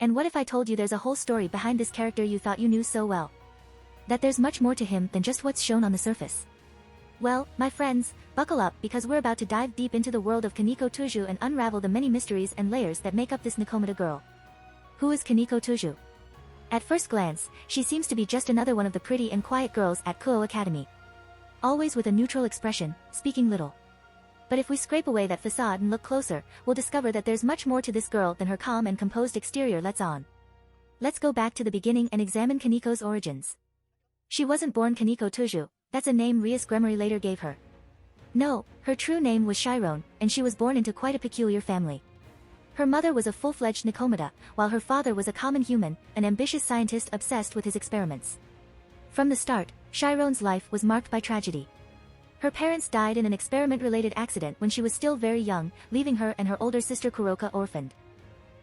And what if I told you there's a whole story behind this character you thought you knew so well? That there's much more to him than just what's shown on the surface. Well, my friends, buckle up because we're about to dive deep into the world of Koneko Toujou and unravel the many mysteries and layers that make up this Nekomata girl. Who is Koneko Toujou? At first glance, she seems to be just another one of the pretty and quiet girls at Kuo Academy. Always with a neutral expression, speaking little. But if we scrape away that facade and look closer, we'll discover that there's much more to this girl than her calm and composed exterior lets on. Let's go back to the beginning and examine Koneko's origins. She wasn't born Koneko Toujou, that's a name Rias Gremory later gave her. No, her true name was Chiron, and she was born into quite a peculiar family. Her mother was a full-fledged Nekomata, while her father was a common human, an ambitious scientist obsessed with his experiments. From the start, Chiron's life was marked by tragedy. Her parents died in an experiment-related accident when she was still very young, leaving her and her older sister Kuroka orphaned.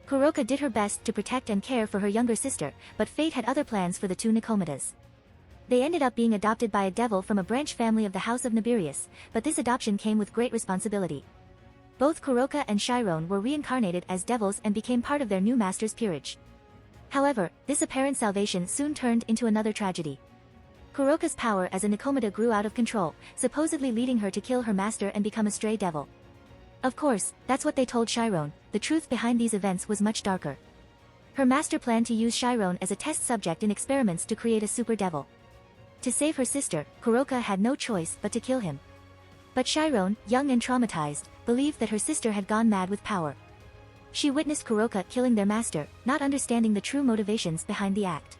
Kuroka did her best to protect and care for her younger sister, but fate had other plans for the two Nekomatas. They ended up being adopted by a devil from a branch family of the House of Nibirius, but this adoption came with great responsibility. Both Kuroka and Chiron were reincarnated as devils and became part of their new master's peerage. However, this apparent salvation soon turned into another tragedy. Kuroka's power as a Nekomata grew out of control, supposedly leading her to kill her master and become a stray devil. Of course, that's what they told Chiron. The truth behind these events was much darker. Her master planned to use Chiron as a test subject in experiments to create a super devil. To save her sister, Kuroka had no choice but to kill him. But Chiron, young and traumatized, believed that her sister had gone mad with power. She witnessed Kuroka killing their master, not understanding the true motivations behind the act.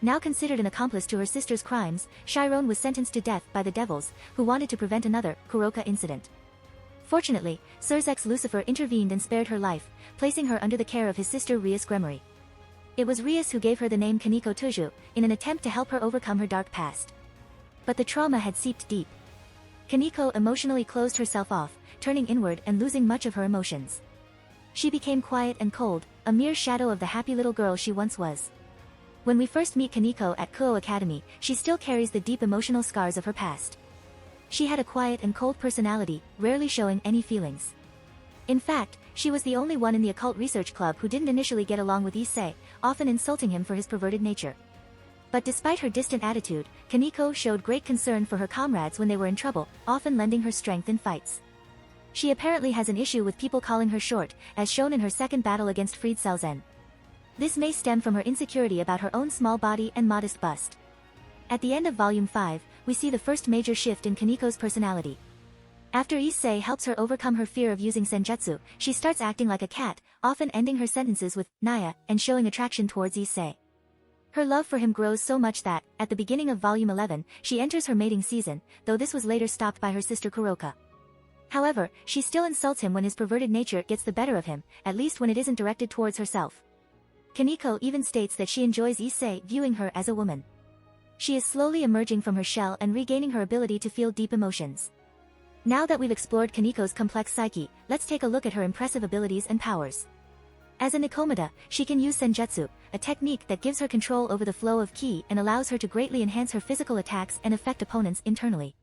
Now considered an accomplice to her sister's crimes, Chiron was sentenced to death by the devils, who wanted to prevent another Kuroka incident. Fortunately, Surzex Lucifer intervened and spared her life, placing her under the care of his sister Rias Gremory. It was Rias who gave her the name Koneko Toujou, in an attempt to help her overcome her dark past. But the trauma had seeped deep. Koneko emotionally closed herself off, turning inward and losing much of her emotions. She became quiet and cold, a mere shadow of the happy little girl she once was. When we first meet Koneko at Kuo Academy, she still carries the deep emotional scars of her past. She had a quiet and cold personality, rarely showing any feelings. In fact, she was the only one in the occult research club who didn't initially get along with Issei, often insulting him for his perverted nature. But despite her distant attitude, Koneko showed great concern for her comrades when they were in trouble, often lending her strength in fights. She apparently has an issue with people calling her short, as shown in her second battle against Fried Salzen. This may stem from her insecurity about her own small body and modest bust. At the end of Volume 5, we see the first major shift in Koneko's personality. After Issei helps her overcome her fear of using senjutsu, she starts acting like a cat, often ending her sentences with "Naya" and showing attraction towards Issei. Her love for him grows so much that, at the beginning of Volume 11, she enters her mating season, though this was later stopped by her sister Kuroka. However, she still insults him when his perverted nature gets the better of him, at least when it isn't directed towards herself. Koneko even states that she enjoys Issei viewing her as a woman. She is slowly emerging from her shell and regaining her ability to feel deep emotions. Now that we've explored Koneko's complex psyche, let's take a look at her impressive abilities and powers. As a Nekomata, she can use senjutsu, a technique that gives her control over the flow of ki and allows her to greatly enhance her physical attacks and affect opponents internally.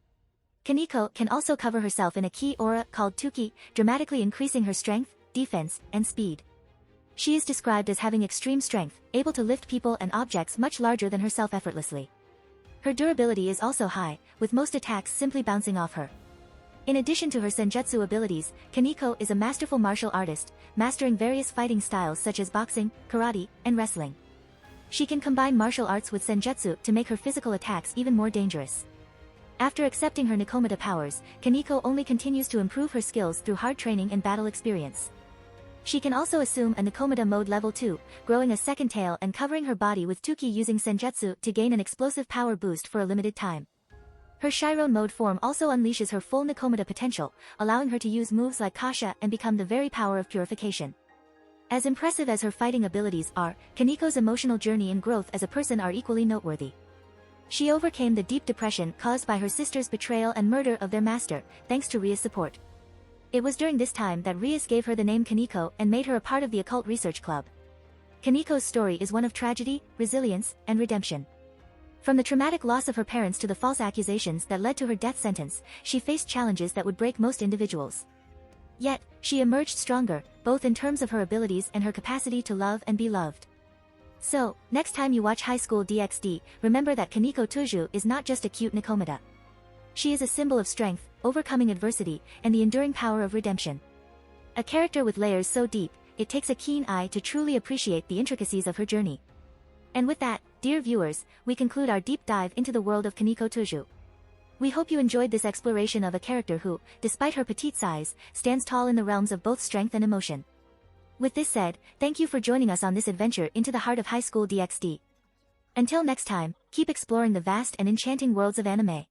Koneko can also cover herself in a ki aura called Tuki, dramatically increasing her strength, defense, and speed. She is described as having extreme strength, able to lift people and objects much larger than herself effortlessly. Her durability is also high, with most attacks simply bouncing off her. In addition to her senjutsu abilities, Koneko is a masterful martial artist, mastering various fighting styles such as boxing, karate, and wrestling. She can combine martial arts with senjutsu to make her physical attacks even more dangerous. After accepting her Nekomata powers, Koneko only continues to improve her skills through hard training and battle experience. She can also assume a Nekomata mode level 2, growing a second tail and covering her body with Tuki using senjutsu to gain an explosive power boost for a limited time. Her Chiron mode form also unleashes her full Nekomata potential, allowing her to use moves like Kasha and become the very power of purification. As impressive as her fighting abilities are, Koneko's emotional journey and growth as a person are equally noteworthy. She overcame the deep depression caused by her sister's betrayal and murder of their master, thanks to Ria's support. It was during this time that Rias gave her the name Koneko and made her a part of the occult research club. Koneko's story is one of tragedy, resilience, and redemption. From the traumatic loss of her parents to the false accusations that led to her death sentence, she faced challenges that would break most individuals. Yet, she emerged stronger, both in terms of her abilities and her capacity to love and be loved. So, next time you watch High School DxD, remember that Koneko Toujou is not just a cute Nekomata. She is a symbol of strength, overcoming adversity, and the enduring power of redemption. A character with layers so deep, it takes a keen eye to truly appreciate the intricacies of her journey. And with that, dear viewers, we conclude our deep dive into the world of Koneko Toujou. We hope you enjoyed this exploration of a character who, despite her petite size, stands tall in the realms of both strength and emotion. With this said, thank you for joining us on this adventure into the heart of High School DxD. Until next time, keep exploring the vast and enchanting worlds of anime.